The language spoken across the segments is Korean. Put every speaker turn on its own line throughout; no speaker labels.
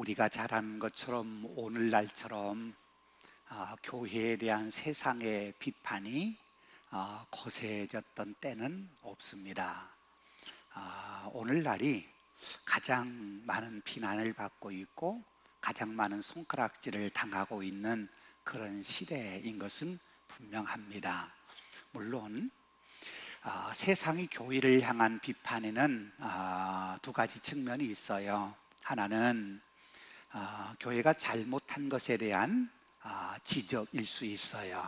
우리가 잘 아는 것처럼 오늘날처럼 교회에 대한 세상의 비판이 거세졌던 때는 없습니다. 오늘날이 가장 많은 비난을 받고 있고 가장 많은 손가락질을 당하고 있는 그런 시대인 것은 분명합니다. 물론 세상이 교회를 향한 비판에는 두 가지 측면이 있어요. 하나는 교회가 잘못한 것에 대한 지적일 수 있어요.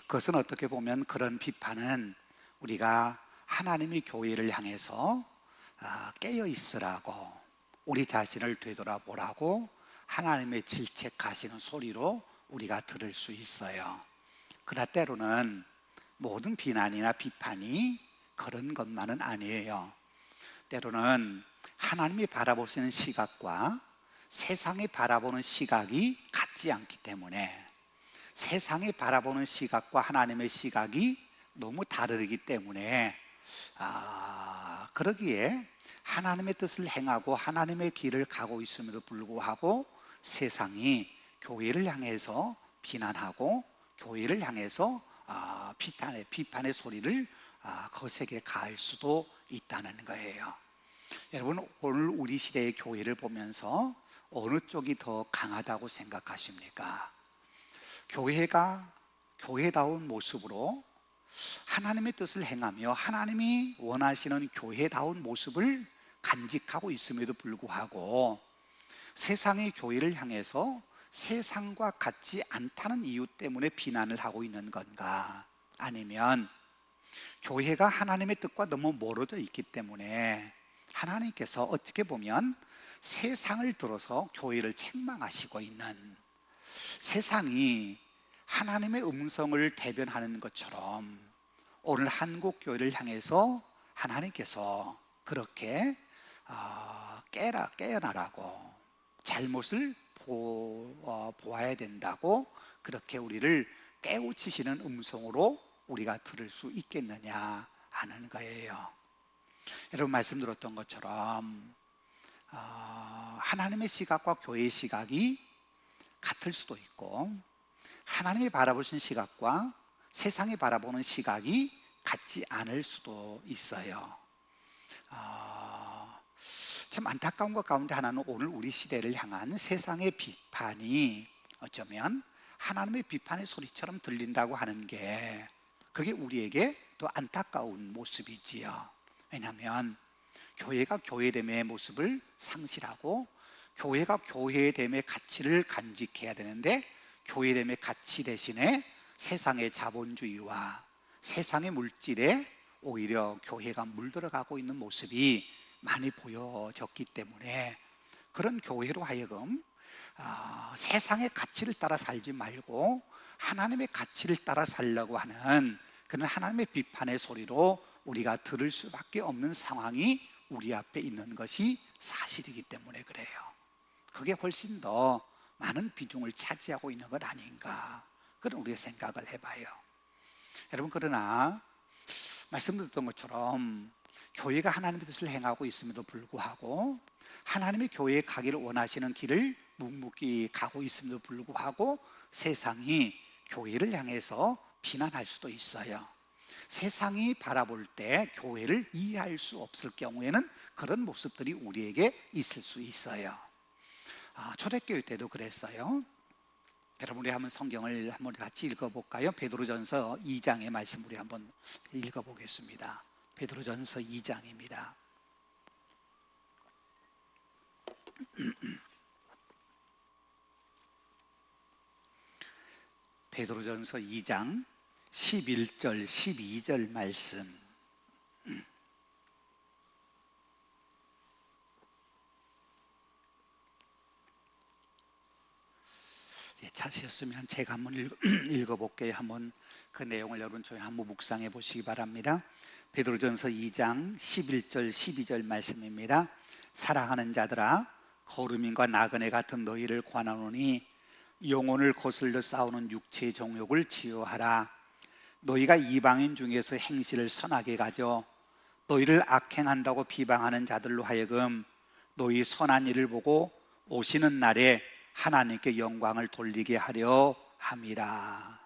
그것은 어떻게 보면 그런 비판은 우리가 하나님의 교회를 향해서 깨어 있으라고, 우리 자신을 되돌아보라고 하나님의 질책하시는 소리로 우리가 들을 수 있어요. 그러나 때로는 모든 비난이나 비판이 그런 것만은 아니에요. 때로는 하나님이 바라보시는 시각과 세상이 바라보는 시각이 같지 않기 때문에, 세상이 바라보는 시각과 하나님의 시각이 너무 다르기 때문에 그러기에 하나님의 뜻을 행하고 하나님의 길을 가고 있음에도 불구하고 세상이 교회를 향해서 비난하고 교회를 향해서 비판의 소리를 거세게 가할 수도 있다는 거예요. 여러분, 오늘 우리 시대의 교회를 보면서 어느 쪽이 더 강하다고 생각하십니까? 교회가 교회다운 모습으로 하나님의 뜻을 행하며 하나님이 원하시는 교회다운 모습을 간직하고 있음에도 불구하고 세상의 교회를 향해서 세상과 같지 않다는 이유 때문에 비난을 하고 있는 건가? 아니면 교회가 하나님의 뜻과 너무 멀어져 있기 때문에 하나님께서 어떻게 보면 세상을 들어서 교회를 책망하시고 있는, 세상이 하나님의 음성을 대변하는 것처럼 오늘 한국 교회를 향해서 하나님께서 그렇게 깨어나라고, 잘못을 보아야 된다고 그렇게 우리를 깨우치시는 음성으로 우리가 들을 수 있겠느냐 하는 거예요. 여러분, 말씀 들었던 것처럼 하나님의 시각과 교회의 시각이 같을 수도 있고 하나님이 바라보신 시각과 세상이 바라보는 시각이 같지 않을 수도 있어요. 참 안타까운 것 가운데 하나는 오늘 우리 시대를 향한 세상의 비판이 어쩌면 하나님의 비판의 소리처럼 들린다고 하는 게, 그게 우리에게 더 안타까운 모습이지요. 왜냐하면 교회가 교회됨의 모습을 상실하고 교회가 교회됨의 가치를 간직해야 되는데 교회됨의 가치 대신에 세상의 자본주의와 세상의 물질에 오히려 교회가 물들어가고 있는 모습이 많이 보여졌기 때문에 그런 교회로 하여금 세상의 가치를 따라 살지 말고 하나님의 가치를 따라 살려고 하는 그런 하나님의 비판의 소리로 우리가 들을 수밖에 없는 상황이 우리 앞에 있는 것이 사실이기 때문에 그래요. 그게 훨씬 더 많은 비중을 차지하고 있는 것 아닌가, 그런 우리의 생각을 해봐요. 여러분, 그러나 말씀드렸던 것처럼 교회가 하나님의 뜻을 행하고 있음에도 불구하고 하나님의 교회에 가기를 원하시는 길을 묵묵히 가고 있음에도 불구하고 세상이 교회를 향해서 비난할 수도 있어요. 세상이 바라볼 때 교회를 이해할 수 없을 경우에는 그런 모습들이 우리에게 있을 수 있어요. 초대교회 때도 그랬어요. 여러분, 우리 한번 성경을 한번 같이 읽어볼까요? 베드로전서 2장의 말씀 우리 한번 읽어보겠습니다. 베드로전서 2장입니다. 베드로전서 2장 11절 12절 말씀. 찾으셨으면 제가 한번 읽어볼게요. 한번 그 내용을 여러분 저희 한번 묵상해 보시기 바랍니다. 베드로전서 2장 11절 12절 말씀입니다. 사랑하는 자들아, 거루민과 나그네 같은 너희를 권하노니 영혼을 거슬러 싸우는 육체의 정욕을 치유하라. 너희가 이방인 중에서 행실을 선하게 가져 너희를 악행한다고 비방하는 자들로 하여금 너희 선한 일을 보고 오시는 날에 하나님께 영광을 돌리게 하려 함이라.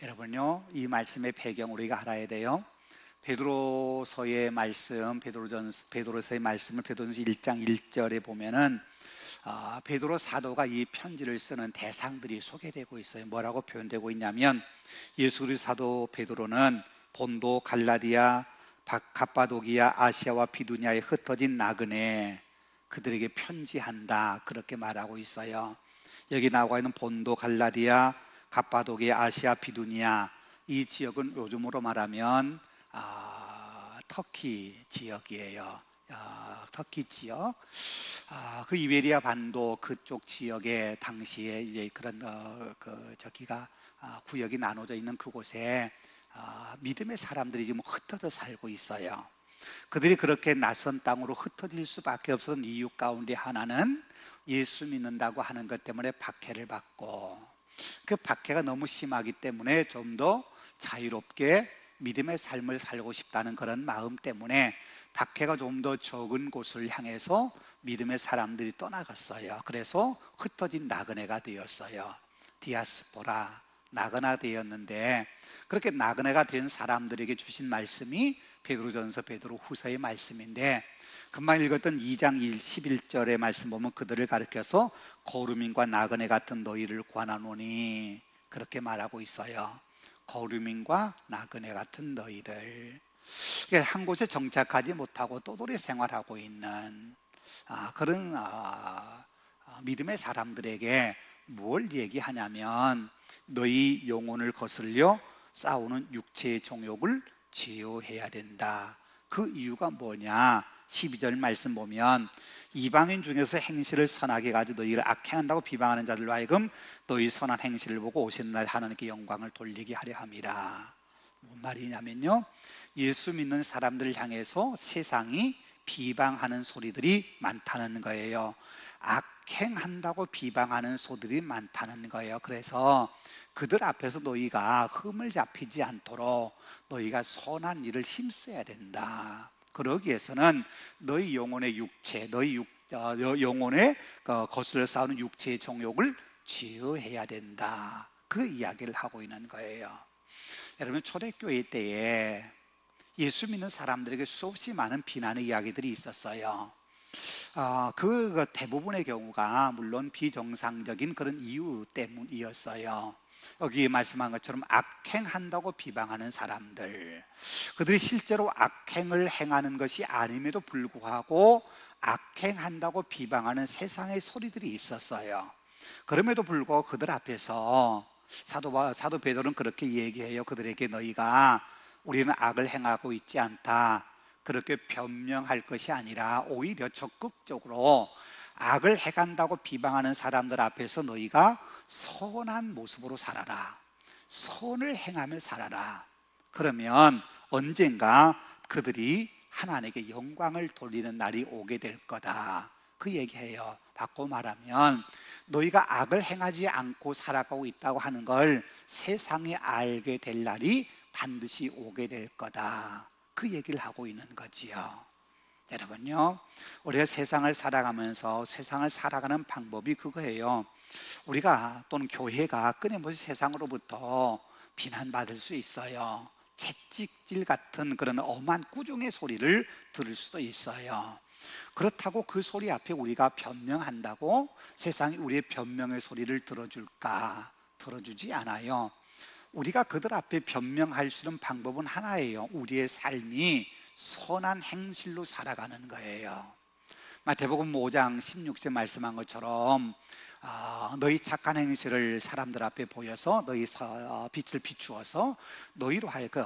여러분요, 이 말씀의 배경 우리가 알아야 돼요. 베드로서의 말씀, 베드로서의 말씀을 베드로서 1장 1절에 보면은 베드로 사도가 이 편지를 쓰는 대상들이 소개되고 있어요. 뭐라고 표현되고 있냐면, 예수 그리스도 사도 베드로는 본도, 갈라디아, 갑바도기아, 아시아와 비두니아에 흩어진 나그네 그들에게 편지한다, 그렇게 말하고 있어요. 여기 나와 있는 본도, 갈라디아, 갑바도기아, 아시아, 비두니아, 이 지역은 요즘으로 말하면 터키 지역이에요. 터키 지역, 그 이베리아 반도 그쪽 지역에 당시에 이제 그런 구역이 나눠져 있는 그곳에 믿음의 사람들이 지금 흩어져 살고 있어요. 그들이 그렇게 낯선 땅으로 흩어질 수밖에 없었던 이유 가운데 하나는 예수 믿는다고 하는 것 때문에 박해를 받고, 그 박해가 너무 심하기 때문에 좀 더 자유롭게 믿음의 삶을 살고 싶다는 그런 마음 때문에 박해가 좀 더 적은 곳을 향해서 믿음의 사람들이 떠나갔어요. 그래서 흩어진 나그네가 되었어요. 디아스포라, 나그네 되었는데, 그렇게 나그네가 된 사람들에게 주신 말씀이 베드로전서 베드로후서의 말씀인데, 금방 읽었던 2장 11절의 말씀 보면 그들을 가리켜서 거루민과 나그네 같은 너희를 구하노니, 그렇게 말하고 있어요. 거루민과 나그네 같은 너희들, 한 곳에 정착하지 못하고 떠돌이 생활하고 있는 그런 믿음의 사람들에게 뭘 얘기하냐면, 너희 영혼을 거슬려 싸우는 육체의 정욕을 제어해야 된다. 그 이유가 뭐냐? 12절 말씀 보면, 이방인 중에서 행실을 선하게 가지고 너희를 악행한다고 비방하는 자들로 하여금 너희 선한 행실을 보고 오시는 날 하나님께 영광을 돌리게 하려 함이라. 뭔 말이냐면요, 예수 믿는 사람들을 향해서 세상이 비방하는 소리들이 많다는 거예요. 악행한다고 비방하는 소리들이 많다는 거예요. 그래서 그들 앞에서 너희가 흠을 잡히지 않도록 너희가 선한 일을 힘써야 된다. 그러기 위해서는 너희 영혼의 육체, 영혼의 거슬러 싸우는 육체의 정욕을 제어해야 된다. 그 이야기를 하고 있는 거예요. 여러분, 초대교회 때에 예수 믿는 사람들에게 수없이 많은 비난의 이야기들이 있었어요. 그 대부분의 경우가 물론 비정상적인 그런 이유 때문이었어요. 여기 말씀한 것처럼 악행한다고 비방하는 사람들, 그들이 실제로 악행을 행하는 것이 아님에도 불구하고 악행한다고 비방하는 세상의 소리들이 있었어요. 그럼에도 불구하고 그들 앞에서 사도 베드로는 그렇게 얘기해요. 그들에게 너희가 우리는 악을 행하고 있지 않다, 그렇게 변명할 것이 아니라 오히려 적극적으로 악을 행한다고 비방하는 사람들 앞에서 너희가 선한 모습으로 살아라, 선을 행하며 살아라. 그러면 언젠가 그들이 하나님께 영광을 돌리는 날이 오게 될 거다, 그 얘기해요. 바꿔 말하면 너희가 악을 행하지 않고 살아가고 있다고 하는 걸 세상이 알게 될 날이 반드시 오게 될 거다, 그 얘기를 하고 있는 거지요. 여러분요, 우리가 세상을 살아가면서 세상을 살아가는 방법이 그거예요. 우리가 또는 교회가 끊임없이 세상으로부터 비난받을 수 있어요. 채찍질 같은 그런 엄한 꾸중의 소리를 들을 수도 있어요. 그렇다고 그 소리 앞에 우리가 변명한다고 세상이 우리의 변명의 소리를 들어줄까? 들어주지 않아요. 우리가 그들 앞에 변명할 수 있는 방법은 하나예요. 우리의 삶이 선한 행실로 살아가는 거예요. 마태복음 5장 16절 말씀한 것처럼 너희 착한 행실을 사람들 앞에 보여서 너희 빛을 비추어서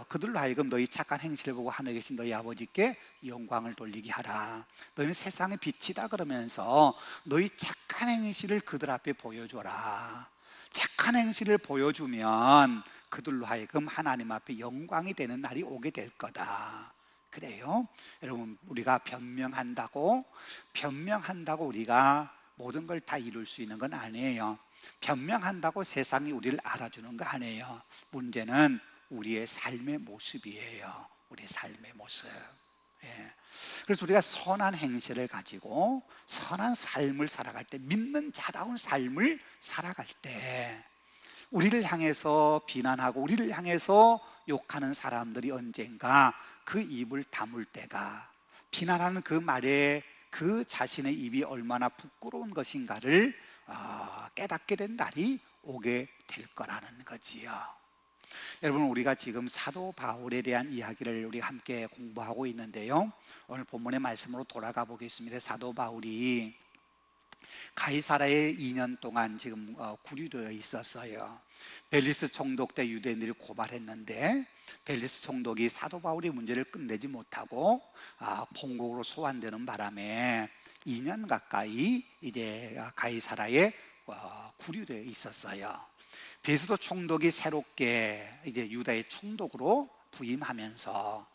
그들로 하여금 너희 착한 행실을 보고 하늘에 계신 너희 아버지께 영광을 돌리게 하라. 너희는 세상의 빛이다 그러면서 너희 착한 행실을 그들 앞에 보여줘라. 착한 행실을 보여주면 그들로 하여금 하나님 앞에 영광이 되는 날이 오게 될 거다. 그래요. 여러분, 우리가 변명한다고 우리가 모든 걸 다 이룰 수 있는 건 아니에요. 변명한다고 세상이 우리를 알아주는 거 아니에요. 문제는 우리의 삶의 모습이에요. 우리의 삶의 모습. 예. 그래서 우리가 선한 행실을 가지고 선한 삶을 살아갈 때, 믿는 자다운 삶을 살아갈 때, 우리를 향해서 비난하고 우리를 향해서 욕하는 사람들이 언젠가 그 입을 다물 때가, 비난하는 그 말에 그 자신의 입이 얼마나 부끄러운 것인가를 깨닫게 된 날이 오게 될 거라는 거지요. 여러분, 우리가 지금 사도 바울에 대한 이야기를 우리 함께 공부하고 있는데요, 오늘 본문의 말씀으로 돌아가 보겠습니다. 사도 바울이 가이사라에 2년 동안 지금 구류되어 있었어요. 벨리스 총독 때 유대인들이 고발했는데 벨리스 총독이 사도 바울의 문제를 끝내지 못하고 본국으로 소환되는 바람에 2년 가까이 이제 가이사라에 구류되어 있었어요. 베스도 총독이 새롭게 이제 유다의 총독으로 부임하면서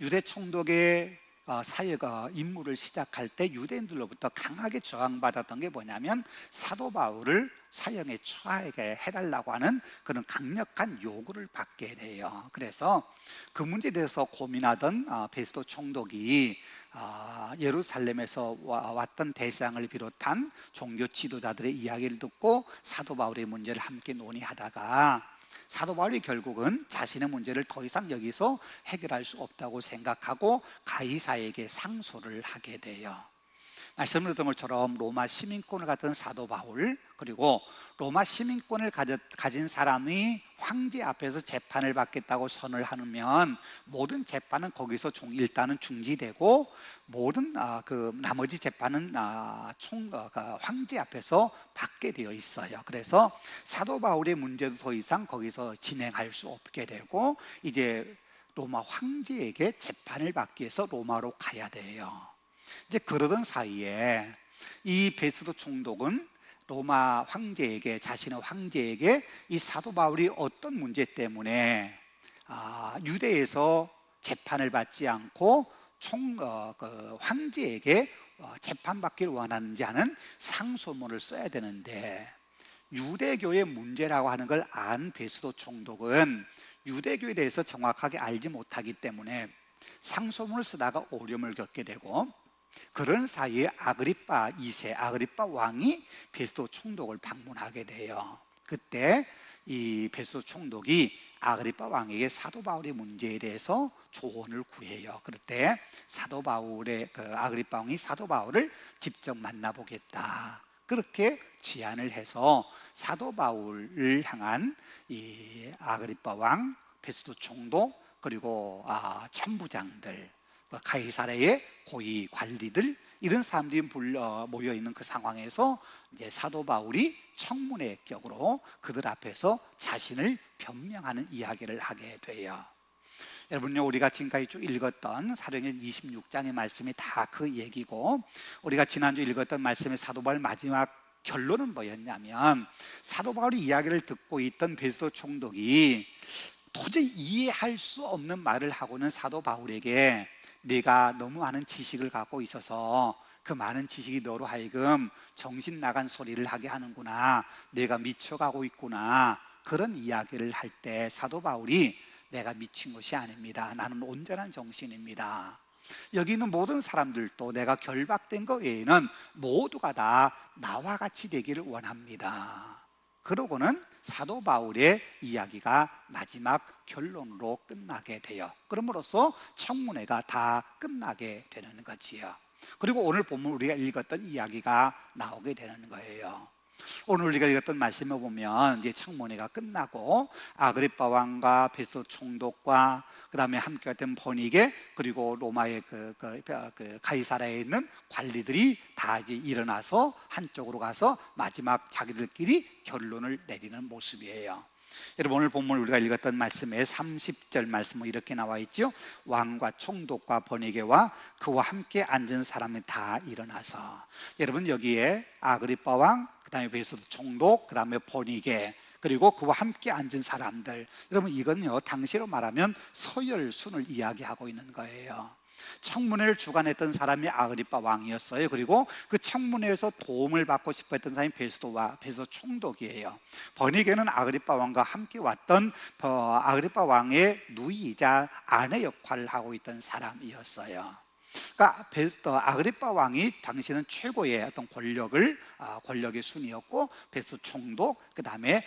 유대 총독의 사역 임무를 시작할 때 유대인들로부터 강하게 저항받았던 게 뭐냐면 사도 바울을 사형에 처하게 해달라고 하는 그런 강력한 요구를 받게 돼요. 그래서 그 문제에 대해서 고민하던 베스도 총독이 예루살렘에서 왔던 대상을 비롯한 종교 지도자들의 이야기를 듣고 사도 바울의 문제를 함께 논의하다가 사도 바울이 결국은 자신의 문제를 더 이상 여기서 해결할 수 없다고 생각하고 가이사에게 상소를 하게 돼요. 말씀드렸던 것처럼 로마 시민권을 갖던 사도 바울, 그리고 로마 시민권을 가진 사람이 황제 앞에서 재판을 받겠다고 선을 하면 모든 재판은 거기서 일단은 중지되고 모든 그 나머지 재판은 황제 앞에서 받게 되어 있어요. 그래서 사도 바울의 문제도 더 이상 거기서 진행할 수 없게 되고 이제 로마 황제에게 재판을 받기 위해서 로마로 가야 돼요. 이제 그러던 사이에 이 베스도 총독은 로마 황제에게, 자신의 황제에게 이 사도 바울이 어떤 문제 때문에 유대에서 재판을 받지 않고 황제에게 재판받기를 원하는지 하는 상소문을 써야 되는데, 유대교의 문제라고 하는 걸 안 베스도 총독은 유대교에 대해서 정확하게 알지 못하기 때문에 상소문을 쓰다가 어려움을 겪게 되고, 그런 사이에 아그리빠 2세, 아그리빠 왕이 베스도 총독을 방문하게 돼요. 그때 이 베스도 총독이 아그리빠 왕에게 사도 바울의 문제에 대해서 조언을 구해요. 그럴 때 사도 바울의 아그리빠 왕이 사도 바울을 직접 만나보겠다, 그렇게 제안을 해서 사도 바울을 향한 이 아그리빠 왕, 베스도 총독, 그리고 천부장들, 가이사라의 고위 관리들, 이런 사람들이 모여 있는 그 상황에서 이제 사도 바울이 청문회 격으로 그들 앞에서 자신을 변명하는 이야기를 하게 돼요. 여러분요, 우리가 지금까지 쭉 읽었던 사도행전 26장의 말씀이 다 그 얘기고, 우리가 지난주 읽었던 말씀의 사도 바울 마지막 결론은 뭐였냐면, 사도 바울이 이야기를 듣고 있던 베스도 총독이 도저히 이해할 수 없는 말을 하고는 사도 바울에게 네가 너무 많은 지식을 갖고 있어서 그 많은 지식이 너로 하여금 정신 나간 소리를 하게 하는구나, 내가 미쳐가고 있구나, 그런 이야기를 할 때 사도 바울이 내가 미친 것이 아닙니다, 나는 온전한 정신입니다, 여기 있는 모든 사람들도 내가 결박된 것 외에는 모두가 다 나와 같이 되기를 원합니다. 그러고는 사도 바울의 이야기가 마지막 결론으로 끝나게 돼요. 그럼으로써 청문회가 다 끝나게 되는 거지요. 그리고 오늘 본문 우리가 읽었던 이야기가 나오게 되는 거예요. 오늘 우리가 읽었던 말씀에 보면 이제 청문회가 끝나고 아그리빠 왕과 베스도 총독과 그 다음에 함께했던 버니게, 그리고 로마의 그 가이사라에 있는 관리들이 다 이제 일어나서 한쪽으로 가서 마지막 자기들끼리 결론을 내리는 모습이에요. 여러분, 오늘 본문 우리가 읽었던 말씀에 30절 말씀은 이렇게 나와 있죠. 왕과 총독과 버니게와 그와 함께 앉은 사람이 다 일어나서, 여러분 여기에 아그리빠 왕, 그 다음에 베스도 총독, 그 다음에 버니게, 그리고 그와 함께 앉은 사람들, 여러분 이건요 당시로 말하면 서열순을 이야기하고 있는 거예요. 청문회를 주관했던 사람이 아그리빠 왕이었어요. 그리고 그 청문회에서 도움을 받고 싶어 했던 사람이 베스도 총독이에요. 버니게는 아그리빠 왕과 함께 왔던 아그리빠 왕의 누이이자 아내 역할을 하고 있던 사람이었어요. 그러니까 베스도 아그리파 왕이 당시는 최고의 어떤 권력의 순이었고, 베스도 총독, 그 다음에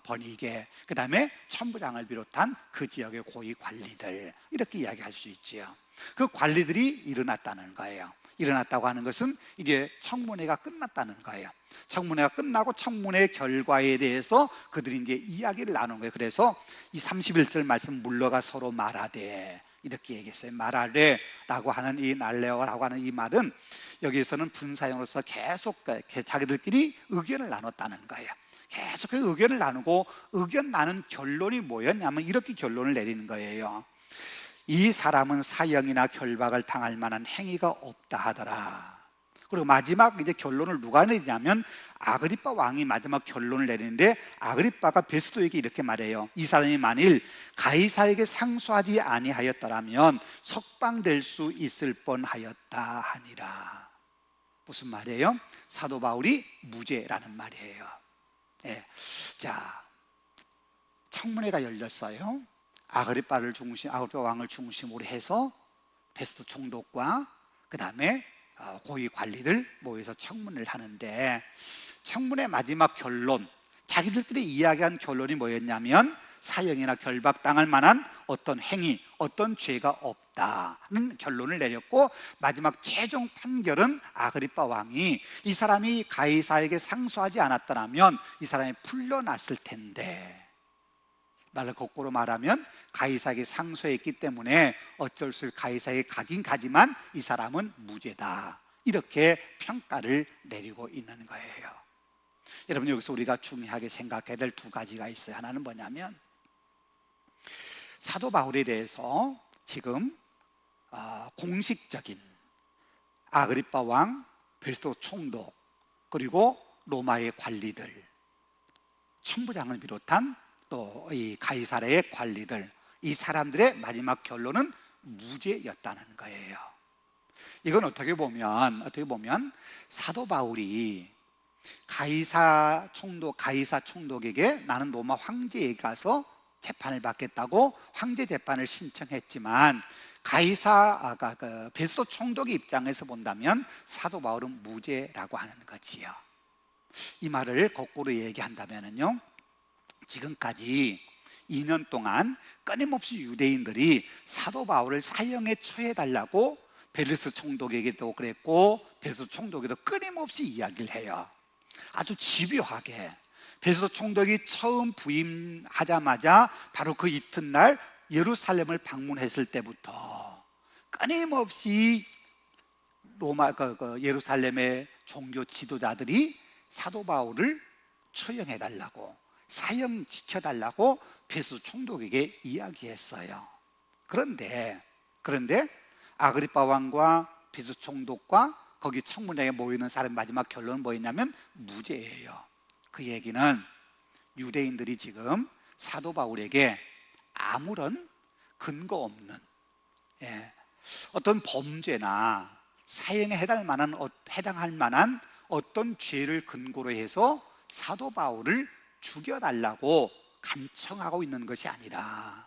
버니게, 그 다음에 천부장을 비롯한 그 지역의 고위 관리들, 이렇게 이야기할 수 있지요. 그 관리들이 일어났다는 거예요. 일어났다고 하는 것은 이제 청문회가 끝났다는 거예요. 청문회가 끝나고 청문회 결과에 대해서 그들이 이제 이야기를 나눈 거예요. 그래서 이 31절 말씀, 물러가 서로 말하되, 이렇게 얘기했어요. 말하래라고 하는 이 날레오라고 하는 이 말은 여기에서는 분사형으로서 계속 자기들끼리 의견을 나눴다는 거예요. 계속 그 의견을 나누고, 의견 나눈 결론이 뭐였냐면 이렇게 결론을 내리는 거예요. 이 사람은 사형이나 결박을 당할 만한 행위가 없다 하더라. 그리고 마지막 이제 결론을 누가 내리냐면 아그리파 왕이 마지막 결론을 내리는데, 아그리파가 베스도에게 이렇게 말해요. 이 사람이 만일 가이사에게 상소하지 아니하였더라면 석방될 수 있을 뻔하였다 하니라. 무슨 말이에요? 사도 바울이 무죄라는 말이에요. 네. 자, 청문회가 열렸어요. 아그리파 왕을 중심으로 해서 베스도 총독과 그 다음에 고위 관리들 모여서 청문을 하는데, 청문의 마지막 결론, 자기들끼리 이야기한 결론이 뭐였냐면 사형이나 결박당할 만한 어떤 행위, 어떤 죄가 없다는 결론을 내렸고, 마지막 최종 판결은 아그리파 왕이 이 사람이 가이사에게 상소하지 않았더라면 이 사람이 풀려났을 텐데, 말을 거꾸로 말하면 가이사에게 상소했기 때문에 어쩔 수 없이 가이사에게 가긴 가지만 이 사람은 무죄다, 이렇게 평가를 내리고 있는 거예요. 여러분, 여기서 우리가 중요하게 생각해야 될 두 가지가 있어요. 하나는 뭐냐면 사도 바울에 대해서 지금 공식적인 아그리파 왕, 베스도 총독, 그리고 로마의 관리들, 천부장을 비롯한 또 이 가이사랴의 관리들, 이 사람들의 마지막 결론은 무죄였다는 거예요. 이건 어떻게 보면 사도 바울이 가이사 총독에게 나는 로마 황제에 가서 재판을 받겠다고 황제 재판을 신청했지만, 베스도 총독의 입장에서 본다면 사도 바울은 무죄라고 하는 거지요. 이 말을 거꾸로 얘기한다면요, 지금까지 2년 동안 끊임없이 유대인들이 사도 바울을 사형에 처해달라고 베르스 총독에게도 그랬고 베스도 총독에게도 끊임없이 이야기를 해요. 아주 집요하게. 베스도 총독이 처음 부임하자마자 바로 그 이튿날 예루살렘을 방문했을 때부터 끊임없이 예루살렘의 종교 지도자들이 사도 바울을 처형해달라고, 사형시켜달라고 베스도 총독에게 이야기했어요. 그런데 아그리파 왕과 베스도 총독과 거기 청문회에 모이는 사람의 마지막 결론은 뭐였냐면 무죄예요. 그 얘기는 유대인들이 지금 사도 바울에게 아무런 근거 없는 어떤 범죄나 사형에 해당할 만한 어떤 죄를 근거로 해서 사도 바울을 죽여달라고 간청하고 있는 것이 아니라,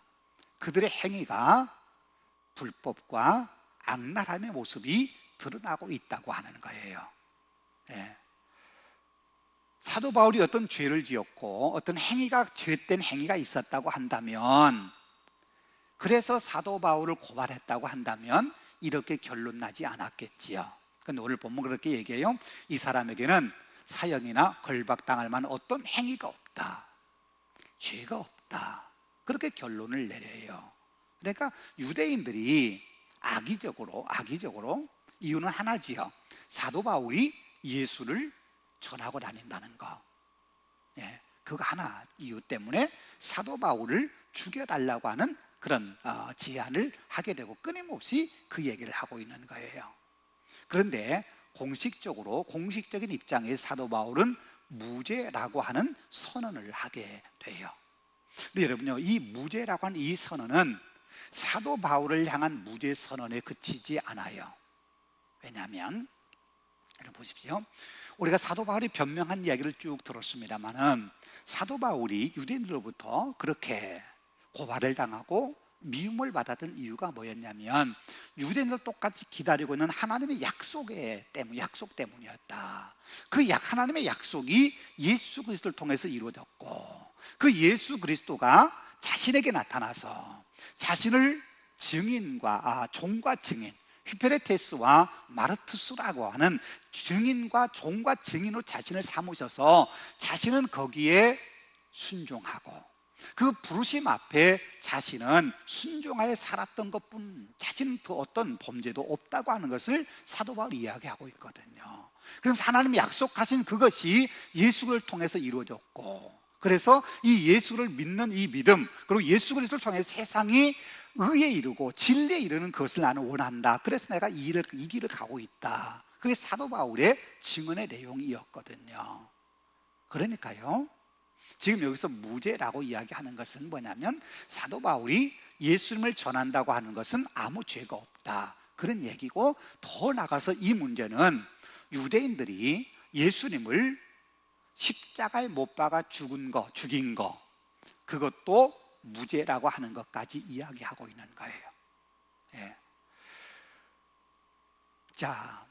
그들의 행위가 불법과 악랄함의 모습이 드러나고 있다고 하는 거예요. 사도 바울이 어떤 죄를 지었고 어떤 죄된 행위가 있었다고 한다면, 그래서 사도 바울을 고발했다고 한다면 이렇게 결론 나지 않았겠지요. 그런데 오늘 본문 그렇게 얘기해요. 이 사람에게는 사형이나 결박당할 만한 어떤 행위가 없다, 죄가 없다, 그렇게 결론을 내려요. 그러니까 유대인들이 악의적으로, 이유는 하나지요. 사도 바울이 예수를 전하고 다닌다는 거. 그거 하나 이유 때문에 사도 바울을 죽여달라고 하는 그런 제안을 하게 되고 끊임없이 그 얘기를 하고 있는 거예요. 그런데 공식적인 입장에서 사도 바울은 무죄라고 하는 선언을 하게 돼요. 근데 여러분요, 이 무죄라고 하는 이 선언은 사도 바울을 향한 무죄 선언에 그치지 않아요. 왜냐하면 여러분 보십시오. 우리가 사도 바울이 변명한 이야기를 쭉 들었습니다만은 사도 바울이 유대인들로부터 그렇게 고발을 당하고 미움을 받았던 이유가 뭐였냐면 유대인들 똑같이 기다리고 있는 하나님의 약속 때문이었다. 그 하나님의 약속이 예수 그리스도를 통해서 이루어졌고, 그 예수 그리스도가 자신에게 나타나서 자신을 종과 증인, 휘페레테스와 마르투스라고 하는 증인과 종과 증인으로 자신을 삼으셔서 자신은 거기에 순종하고, 그 부르심 앞에 자신은 순종하여 살았던 것뿐, 자신은 그 어떤 범죄도 없다고 하는 것을 사도 바울이 이야기하고 있거든요. 그래서 하나님이 약속하신 그것이 예수를 통해서 이루어졌고, 그래서 이 예수를 믿는 이 믿음, 그리고 예수 그리스도를 통해서 세상이 의에 이르고 진리에 이르는 것을 나는 원한다. 그래서 내가 이 길을 가고 있다. 그게 사도 바울의 증언의 내용이었거든요. 그러니까요, 지금 여기서 무죄라고 이야기하는 것은 뭐냐면, 사도 바울이 예수님을 전한다고 하는 것은 아무 죄가 없다, 그런 얘기고, 더 나가서 이 문제는 유대인들이 예수님을 십자가에 못 박아 죽인 거, 그것도 무죄라고 하는 것까지 이야기하고 있는 거예요. 예. 자,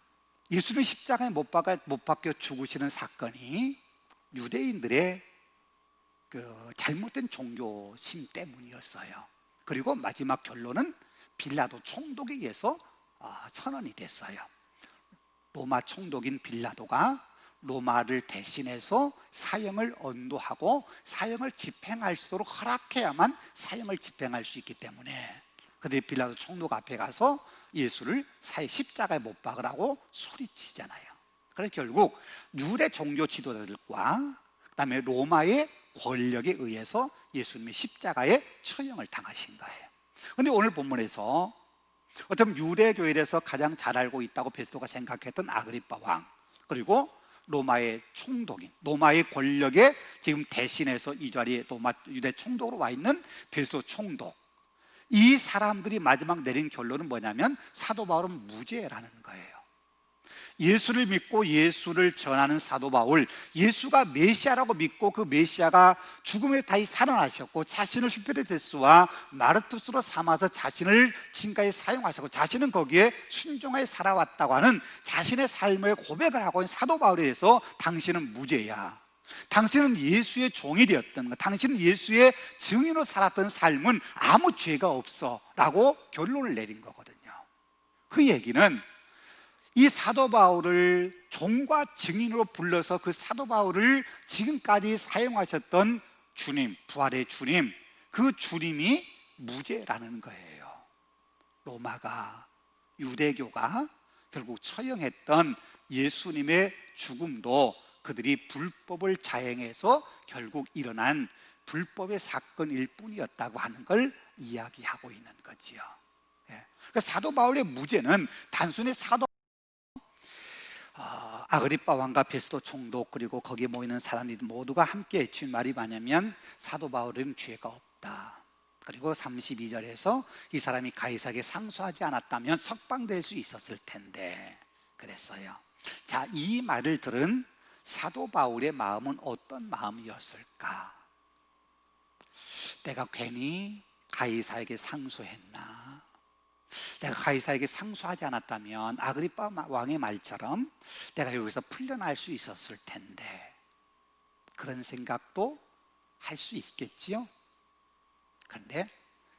예수님 십자가에 못 박혀 죽으시는 사건이 유대인들의 그 잘못된 종교심 때문이었어요. 그리고 마지막 결론은 빌라도 총독에 의해서 선언이 됐어요. 로마 총독인 빌라도가 로마를 대신해서 사형을 언도하고 사형을 집행할 수 있도록 허락해야만 사형을 집행할 수 있기 때문에, 그들이 빌라도 총독 앞에 가서 예수를 십자가에 못 박으라고 소리치잖아요. 그래서 결국 유대 종교 지도자들과 그다음에 로마의 권력에 의해서 예수님이 십자가에 처형을 당하신 거예요. 그런데 오늘 본문에서 어쩌면 유대교회에서 가장 잘 알고 있다고 베스도가 생각했던 아그리빠 왕, 그리고 로마의 총독인, 로마의 권력에 지금 대신해서 이 자리에 유대 총독으로 와 있는 베스도 총독, 이 사람들이 마지막 내린 결론은 뭐냐면 사도 바울은 무죄라는 거예요. 예수를 믿고 예수를 전하는 사도 바울, 예수가 메시아라고 믿고 그 메시아가 죽음에 다시 살아나셨고 자신을 휘페레테스와 마르투스로 삼아서 자신을 지금까지 사용하셨고 자신은 거기에 순종하여 살아왔다고 하는 자신의 삶의 고백을 하고 있는 사도 바울에 대해서 당신은 무죄야, 당신은 예수의 종이 되었던 것, 당신은 예수의 증인으로 살았던 삶은 아무 죄가 없어 라고 결론을 내린 거거든요. 그 얘기는 이 사도 바울을 종과 증인으로 불러서 그 사도 바울을 지금까지 사용하셨던 주님, 부활의 주님, 그 주님이 무죄라는 거예요. 로마가, 유대교가 결국 처형했던 예수님의 죽음도 그들이 불법을 자행해서 결국 일어난 불법의 사건일 뿐이었다고 하는 걸 이야기하고 있는 거지요. 그러니까 사도 바울의 무죄는 단순히 아그리빠 왕과 베스도 총독 그리고 거기에 모이는 사람들 모두가 함께 해친 말이 뭐냐면 사도 바울은 죄가 없다. 그리고 32절에서 이 사람이 가이사에게 상소하지 않았다면 석방될 수 있었을 텐데 그랬어요. 자, 이 말을 들은 사도 바울의 마음은 어떤 마음이었을까? 내가 괜히 가이사에게 상소했나? 내가 가이사에게 상소하지 않았다면 아그리빠 왕의 말처럼 내가 여기서 풀려날 수 있었을 텐데, 그런 생각도 할 수 있겠지요. 그런데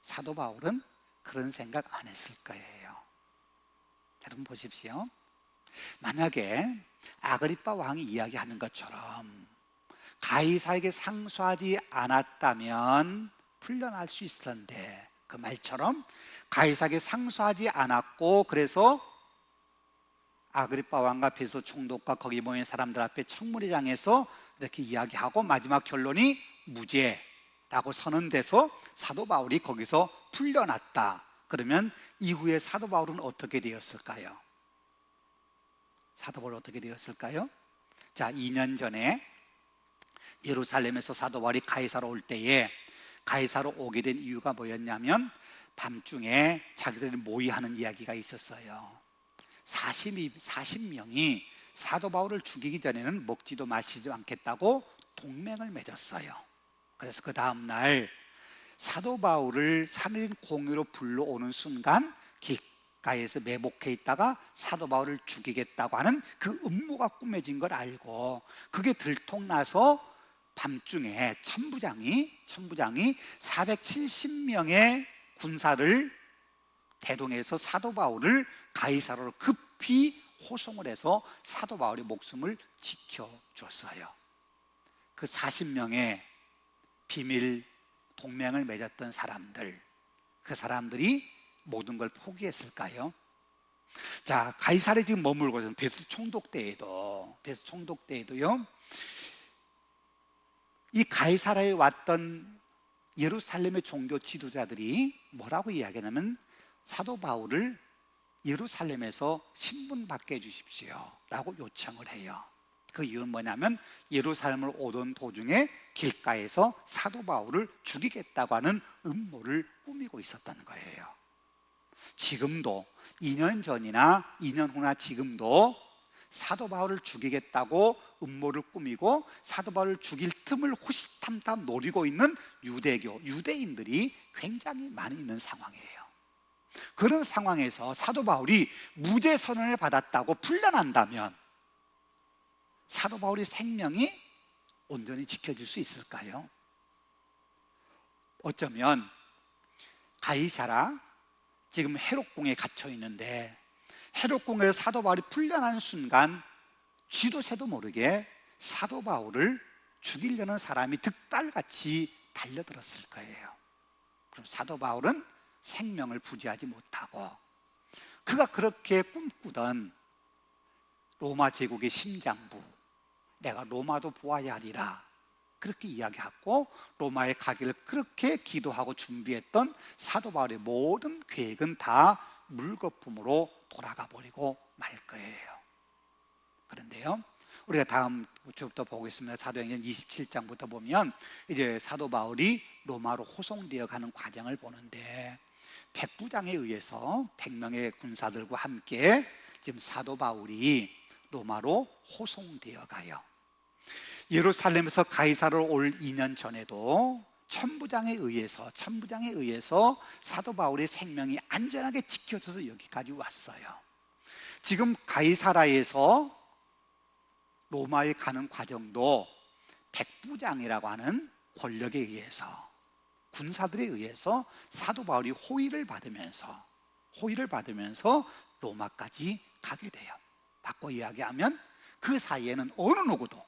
사도 바울은 그런 생각 안 했을 거예요. 여러분 보십시오. 만약에 아그리빠 왕이 이야기하는 것처럼 가이사에게 상소하지 않았다면 풀려날 수 있었는데, 그 말처럼 가이사에게 상소하지 않았고 그래서 아그리빠 왕과 베스도 총독과 거기 모인 사람들 앞에 청문회장에서 이렇게 이야기하고 마지막 결론이 무죄라고 선언돼서 사도 바울이 거기서 풀려났다. 그러면 이후에 사도 바울은 어떻게 되었을까요? 사도 바울은 어떻게 되었을까요? 자, 2년 전에 예루살렘에서 사도 바울이 가이사로 올 때에 가이사로 오게 된 이유가 뭐였냐면 밤중에 자기들이 모의하는 이야기가 있었어요. 40명이 사도 바울을 죽이기 전에는 먹지도 마시지도 않겠다고 동맹을 맺었어요. 그래서 그 다음날 사도 바울을 산해린 공유로 불러오는 순간 길가에서 매복해 있다가 사도 바울을 죽이겠다고 하는 그 음모가 꾸며진 걸 알고, 그게 들통나서 밤중에 천부장이 470명의 군사를 대동해서 사도 바울을 가이사로로 급히 호송을 해서 사도 바울의 목숨을 지켜줬어요. 그 40명의 비밀 동맹을 맺었던 사람들, 그 사람들이 모든 걸 포기했을까요? 자, 가이사르에 지금 머물고 있는 베스 총독대에도요, 이 가이사라에 왔던 예루살렘의 종교 지도자들이 뭐라고 이야기하냐면, 사도 바울을 예루살렘에서 신분받게 해주십시오 라고 요청을 해요. 그 이유는 뭐냐면, 예루살렘을 오던 도중에 길가에서 사도 바울을 죽이겠다고 하는 음모를 꾸미고 있었다는 거예요. 지금도 2년 전이나 2년 후나 지금도 사도 바울을 죽이겠다고 음모를 꾸미고 사도 바울을 죽일 틈을 호시탐탐 노리고 있는 유대인들이 굉장히 많이 있는 상황이에요. 그런 상황에서 사도 바울이 무죄 선언을 받았다고 풀려난다면 사도 바울의 생명이 온전히 지켜질 수 있을까요? 어쩌면 가이사라, 지금 헤롯궁에 갇혀 있는데 헤롯궁에서 사도 바울이 풀려나는 순간 쥐도 새도 모르게 사도 바울을 죽이려는 사람이 득달같이 달려들었을 거예요. 그럼 사도 바울은 생명을 부지하지 못하고, 그가 그렇게 꿈꾸던 로마 제국의 심장부, 내가 로마도 보아야 하리라, 그렇게 이야기하고 로마에 가기를 그렇게 기도하고 준비했던 사도 바울의 모든 계획은 다 물거품으로 돌아가 버리고 말 거예요. 그런데요, 우리가 다음 주부터 보겠습니다. 사도행전 27장부터 보면 이제 사도 바울이 로마로 호송되어 가는 과정을 보는데, 백부장에 의해서 100명의 군사들과 함께 지금 사도 바울이 로마로 호송되어 가요. 예루살렘에서 가이사르로 올 2년 전에도 천부장에 의해서 사도 바울의 생명이 안전하게 지켜져서 여기까지 왔어요. 지금 가이사라에서 로마에 가는 과정도 백부장이라고 하는 권력에 의해서, 군사들에 의해서 사도 바울이 호의를 받으면서 로마까지 가게 돼요. 바꿔 이야기하면 그 사이에는 어느 누구도,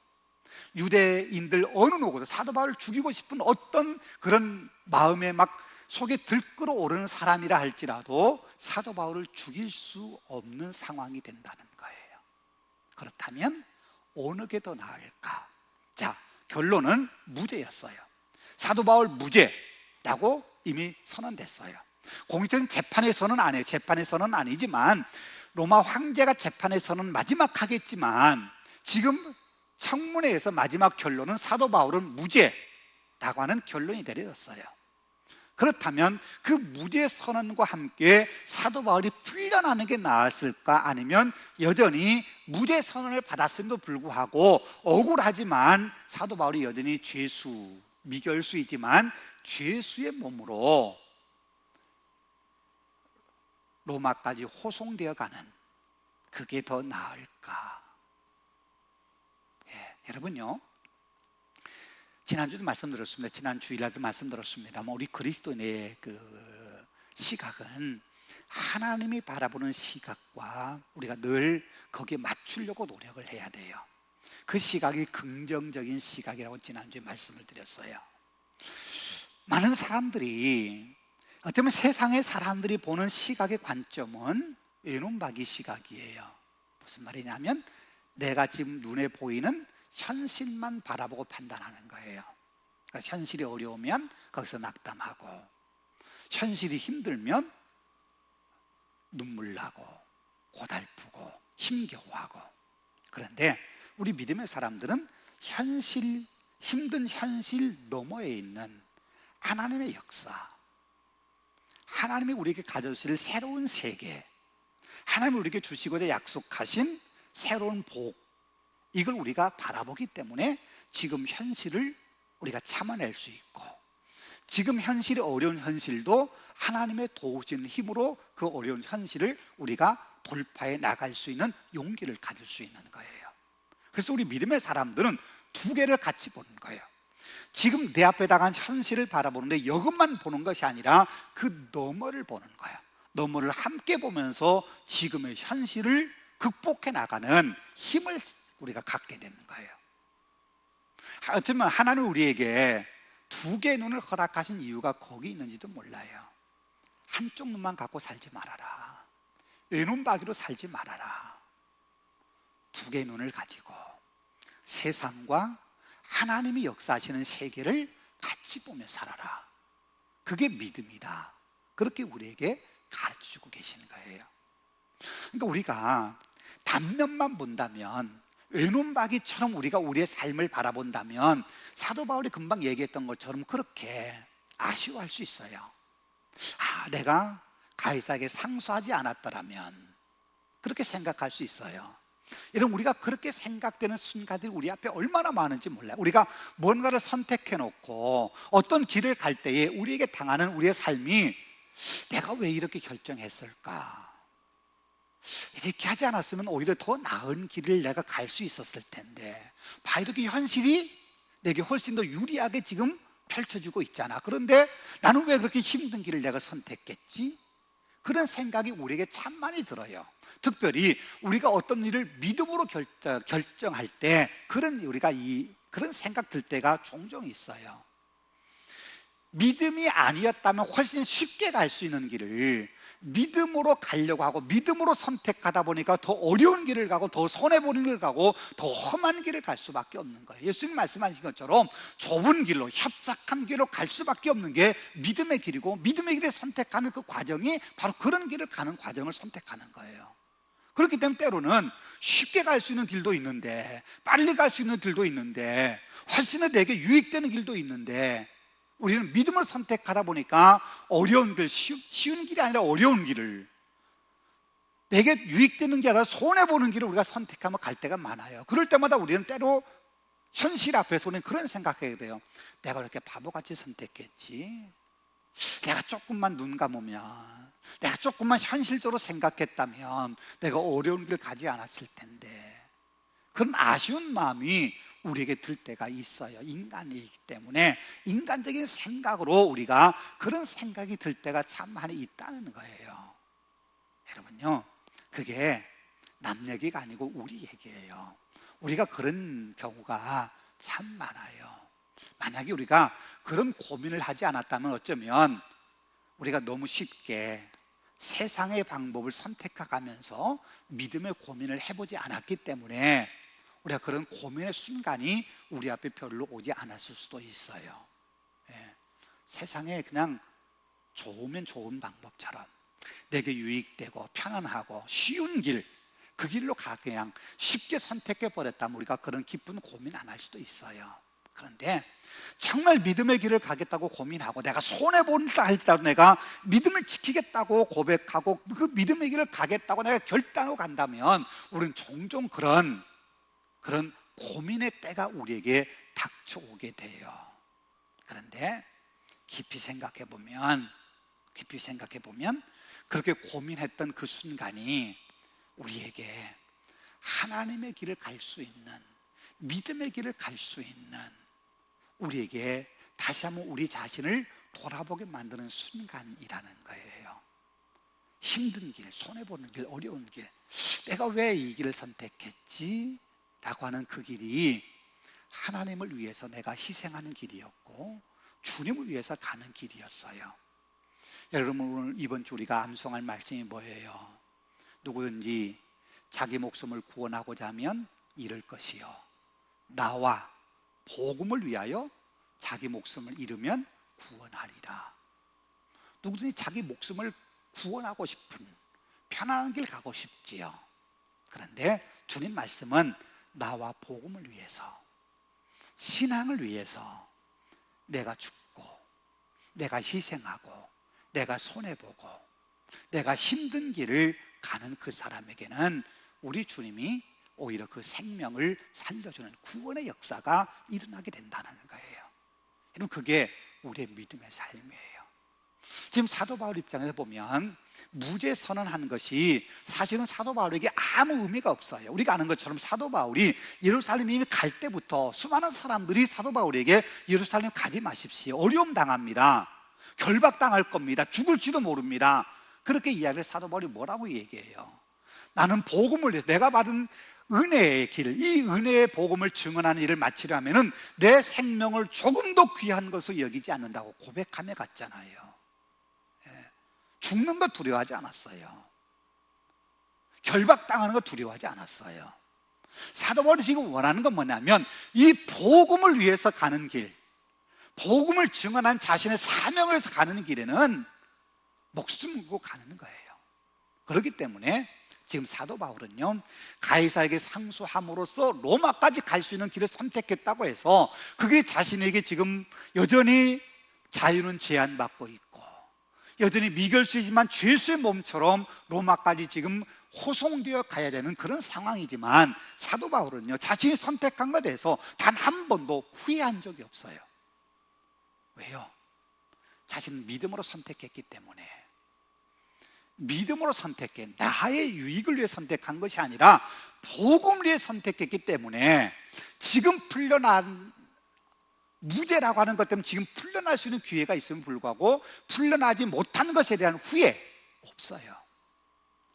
유대인들 어느 누구도 사도 바울을 죽이고 싶은 어떤 그런 마음에 막 속에 들끓어 오르는 사람이라 할지라도 사도 바울을 죽일 수 없는 상황이 된다는 거예요. 그렇다면 어느 게 더 나을까? 자, 결론은 무죄였어요. 사도 바울 무죄라고 이미 선언됐어요. 공식적인 재판에서는 아니에요. 재판에서는 아니지만, 로마 황제가 재판에서는 마지막 하겠지만, 지금 청문회에서 마지막 결론은 사도 바울은 무죄라고 하는 결론이 내려졌어요. 그렇다면 그 무죄 선언과 함께 사도 바울이 풀려나는 게 나았을까? 아니면 여전히 무죄 선언을 받았음에도 불구하고 억울하지만 사도 바울이 여전히 미결수이지만 죄수의 몸으로 로마까지 호송되어 가는, 그게 더 나을까? 여러분요, 지난주도 말씀드렸습니다. 지난 주일날도 말씀드렸습니다. 우리 그리스도인의 그 시각은 하나님이 바라보는 시각과 우리가 늘 거기에 맞추려고 노력을 해야 돼요. 그 시각이 긍정적인 시각이라고 지난주에 말씀을 드렸어요. 많은 사람들이, 어쩌면 세상의 사람들이 보는 시각의 관점은 외눈박이 시각이에요. 무슨 말이냐면, 내가 지금 눈에 보이는 현실만 바라보고 판단하는 거예요. 그러니까 현실이 어려우면 거기서 낙담하고, 현실이 힘들면 눈물 나고 고달프고 힘겨워하고. 그런데 우리 믿음의 사람들은 힘든 현실 너머에 있는 하나님의 역사, 하나님이 우리에게 가져주실 새로운 세계, 하나님이 우리에게 주시고자 약속하신 새로운 복, 이걸 우리가 바라보기 때문에 지금 현실을 우리가 참아낼 수 있고, 지금 현실이 어려운 현실도 하나님의 도우시는 힘으로 그 어려운 현실을 우리가 돌파해 나갈 수 있는 용기를 가질 수 있는 거예요. 그래서 우리 믿음의 사람들은 두 개를 같이 보는 거예요. 지금 내 앞에 당한 현실을 바라보는데 이것만 보는 것이 아니라 그 너머를 보는 거예요. 너머를 함께 보면서 지금의 현실을 극복해 나가는 힘을 우리가 갖게 되는 거예요. 어쩌면 하나님은 우리에게 두 개의 눈을 허락하신 이유가 거기 있는지도 몰라요. 한쪽 눈만 갖고 살지 말아라. 외눈박이로 살지 말아라. 두 개의 눈을 가지고 세상과 하나님이 역사하시는 세계를 같이 보며 살아라. 그게 믿음이다. 그렇게 우리에게 가르쳐주고 계시는 거예요. 그러니까 우리가 단면만 본다면, 외눈박이처럼 우리가 우리의 삶을 바라본다면 사도 바울이 금방 얘기했던 것처럼 그렇게 아쉬워할 수 있어요. 내가 가이사에게 상소하지 않았더라면, 그렇게 생각할 수 있어요. 이런 우리가 그렇게 생각되는 순간들이 우리 앞에 얼마나 많은지 몰라요. 우리가 뭔가를 선택해 놓고 어떤 길을 갈 때에 우리에게 당하는 우리의 삶이, 내가 왜 이렇게 결정했을까? 이렇게 하지 않았으면 오히려 더 나은 길을 내가 갈 수 있었을 텐데, 이렇게 현실이 내게 훨씬 더 유리하게 지금 펼쳐지고 있잖아. 그런데 나는 왜 그렇게 힘든 길을 내가 선택했지? 그런 생각이 우리에게 참 많이 들어요. 특별히 우리가 어떤 일을 믿음으로 결정할 때 그런 생각 들 때가 종종 있어요. 믿음이 아니었다면 훨씬 쉽게 갈 수 있는 길을 믿음으로 가려고 하고 믿음으로 선택하다 보니까 더 어려운 길을 가고 더 손해보는 길을 가고 더 험한 길을 갈 수밖에 없는 거예요. 예수님 말씀하신 것처럼 좁은 길로, 협착한 길로 갈 수밖에 없는 게 믿음의 길이고, 믿음의 길을 선택하는 그 과정이 바로 그런 길을 가는 과정을 선택하는 거예요. 그렇기 때문에 때로는 쉽게 갈 수 있는 길도 있는데, 빨리 갈 수 있는 길도 있는데, 훨씬 더 내게 유익되는 길도 있는데, 우리는 믿음을 선택하다 보니까 어려운 길, 쉬운 길이 아니라 어려운 길을, 내게 유익되는 게 아니라 손해보는 길을 우리가 선택하며 갈 때가 많아요. 그럴 때마다 우리는 때로 현실 앞에서 우리는 그런 생각하게 돼요. 내가 이렇게 바보같이 선택했지? 내가 조금만 눈 감으면, 내가 조금만 현실적으로 생각했다면 내가 어려운 길 가지 않았을 텐데, 그런 아쉬운 마음이 우리에게 들 때가 있어요. 인간이기 때문에 인간적인 생각으로 우리가 그런 생각이 들 때가 참 많이 있다는 거예요. 여러분요, 그게 남 얘기가 아니고 우리 얘기예요. 우리가 그런 경우가 참 많아요. 만약에 우리가 그런 고민을 하지 않았다면 어쩌면 우리가 너무 쉽게 세상의 방법을 선택해가면서 믿음의 고민을 해보지 않았기 때문에 우리가 그런 고민의 순간이 우리 앞에 별로 오지 않았을 수도 있어요. 세상에 그냥 좋으면 좋은 방법처럼 내게 유익되고 편안하고 쉬운 길, 그 길로 그냥 쉽게 선택해 버렸다면 우리가 그런 깊은 고민 안 할 수도 있어요. 그런데 정말 믿음의 길을 가겠다고 고민하고, 내가 손해본다 할지라도 내가 믿음을 지키겠다고 고백하고 그 믿음의 길을 가겠다고 내가 결단하고 간다면 우리는 종종 그런 고민의 때가 우리에게 닥쳐오게 돼요. 그런데 깊이 생각해 보면 그렇게 고민했던 그 순간이 우리에게 하나님의 길을 갈 수 있는, 믿음의 길을 갈 수 있는, 우리에게 다시 한번 우리 자신을 돌아보게 만드는 순간이라는 거예요. 힘든 길, 손해보는 길, 어려운 길, 내가 왜 이 길을 선택했지? 라고 하는 그 길이 하나님을 위해서 내가 희생하는 길이었고 주님을 위해서 가는 길이었어요. 여러분, 오늘 이번 주 우리가 암송할 말씀이 뭐예요? 누구든지 자기 목숨을 구원하고자 하면 잃을 것이요, 나와 복음을 위하여 자기 목숨을 잃으면 구원하리라. 누구든지 자기 목숨을 구원하고 싶은, 편안한 길 가고 싶지요. 그런데 주님 말씀은 나와 복음을 위해서, 신앙을 위해서 내가 죽고 내가 희생하고 내가 손해보고 내가 힘든 길을 가는 그 사람에게는 우리 주님이 오히려 그 생명을 살려주는 구원의 역사가 일어나게 된다는 거예요. 여러분, 그게 우리의 믿음의 삶이에요. 지금 사도 바울 입장에서 보면 무죄 선언한 것이 사실은 사도 바울에게 아무 의미가 없어요. 우리가 아는 것처럼 사도 바울이 예루살렘 이미 갈 때부터 수많은 사람들이 사도 바울에게 예루살렘 가지 마십시오, 어려움 당합니다, 결박당할 겁니다, 죽을지도 모릅니다, 그렇게 이야기를 사도 바울이 뭐라고 얘기해요? 나는 복음을 위해서 내가 받은 은혜의 길, 이 은혜의 복음을 증언하는 일을 마치려 하면은 내 생명을 조금도 귀한 것으로 여기지 않는다고 고백하며 갔잖아요. 죽는 거 두려워하지 않았어요. 결박당하는 거 두려워하지 않았어요. 사도 바울이 지금 원하는 건 뭐냐면 이 복음을 위해서 가는 길, 복음을 증언한 자신의 사명을 위해서 가는 길에는 목숨 걸고 가는 거예요. 그렇기 때문에 지금 사도 바울은요, 가이사에게 상소함으로써 로마까지 갈 수 있는 길을 선택했다고 해서 그게 자신에게 지금 여전히 자유는 제한받고 있고 여전히 미결수이지만 죄수의 몸처럼 로마까지 지금 호송되어 가야 되는 그런 상황이지만 사도 바울은요, 자신이 선택한 것에 대해서 단 한 번도 후회한 적이 없어요. 왜요? 자신은 믿음으로 선택했기 때문에. 믿음으로 선택해 나의 유익을 위해 선택한 것이 아니라 복음을 위해 선택했기 때문에 지금 풀려난 무죄라고 하는 것 때문에 지금 풀려날 수 있는 기회가 있음에 불구하고 풀려나지 못한 것에 대한 후회 없어요.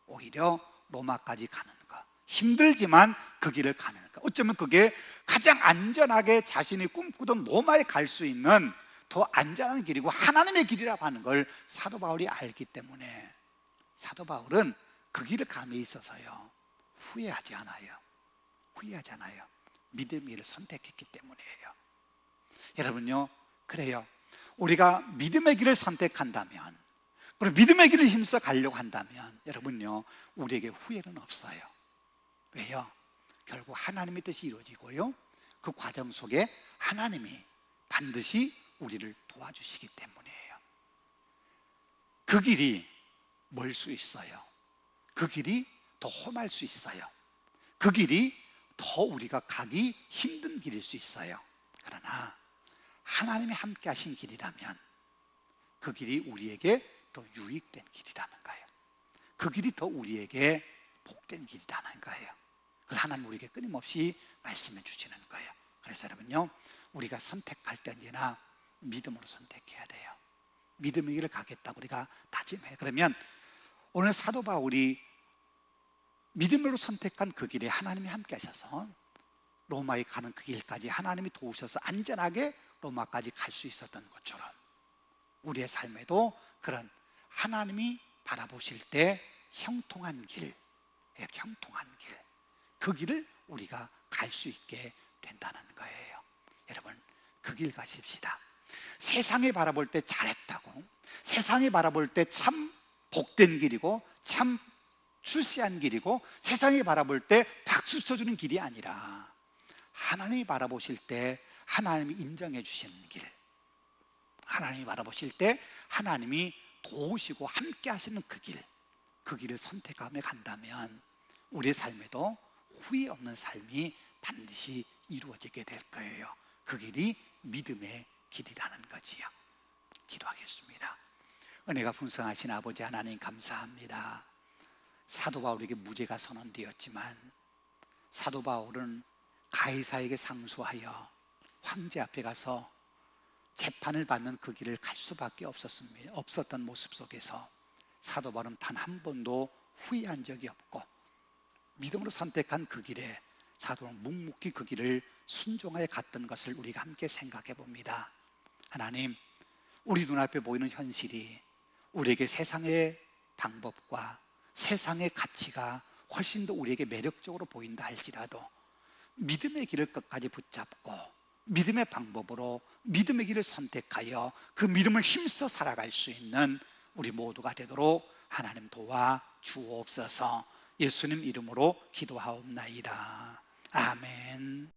오히려 로마까지 가는 것, 힘들지만 그 길을 가는 것, 어쩌면 그게 가장 안전하게 자신이 꿈꾸던 로마에 갈 수 있는 더 안전한 길이고 하나님의 길이라고 하는 걸 사도 바울이 알기 때문에 사도 바울은 그 길을 감에 있어서요 후회하지 않아요. 후회하지 않아요. 믿음의 길을 선택했기 때문이에요. 여러분요, 그래요, 우리가 믿음의 길을 선택한다면, 그리고 믿음의 길을 힘써 가려고 한다면 여러분요, 우리에게 후회는 없어요. 왜요? 결국 하나님의 뜻이 이루어지고요, 그 과정 속에 하나님이 반드시 우리를 도와주시기 때문이에요. 그 길이 멀 수 있어요. 그 길이 더 험할 수 있어요. 그 길이 더 우리가 가기 힘든 길일 수 있어요. 그러나 하나님이 함께 하신 길이라면 그 길이 우리에게 더 유익된 길이라는 거예요. 그 길이 더 우리에게 복된 길이라는 거예요. 그걸 하나님 우리에게 끊임없이 말씀해 주시는 거예요. 그래서 여러분요, 우리가 선택할 때 언제나 믿음으로 선택해야 돼요. 믿음의 길을 가겠다고 우리가 다짐해. 그러면 오늘 사도 바울이 믿음으로 선택한 그 길에 하나님이 함께 하셔서 로마에 가는 그 길까지 하나님이 도우셔서 안전하게 로마까지 갈 수 있었던 것처럼 우리의 삶에도 그런 하나님이 바라보실 때 형통한 길, 형통한 길, 그 길을 우리가 갈 수 있게 된다는 거예요. 여러분, 그 길 가십시다. 세상에 바라볼 때 잘했다고, 세상에 바라볼 때 참 복된 길이고 참 출세한 길이고 세상이 바라볼 때 박수 쳐주는 길이 아니라 하나님이 바라보실 때 하나님이 인정해 주시는 길, 하나님이 바라보실 때 하나님이 도우시고 함께 하시는 그 길, 그 길을 선택하며 간다면 우리의 삶에도 후회 없는 삶이 반드시 이루어지게 될 거예요. 그 길이 믿음의 길이라는 거지요. 기도하겠습니다. 은혜가 풍성하신 아버지 하나님 감사합니다. 사도 바울에게 무죄가 선언되었지만 사도 바울은 가이사에게 상소하여 황제 앞에 가서 재판을 받는 그 길을 갈 수밖에 없었던 모습 속에서 사도 바울은 단 한 번도 후회한 적이 없고 믿음으로 선택한 그 길에 사도는 묵묵히 그 길을 순종하여 갔던 것을 우리가 함께 생각해 봅니다. 하나님, 우리 눈앞에 보이는 현실이 우리에게 세상의 방법과 세상의 가치가 훨씬 더 우리에게 매력적으로 보인다 할지라도 믿음의 길을 끝까지 붙잡고 믿음의 방법으로 믿음의 길을 선택하여 그 믿음을 힘써 살아갈 수 있는 우리 모두가 되도록 하나님 도와 주옵소서. 예수님 이름으로 기도하옵나이다. 아멘.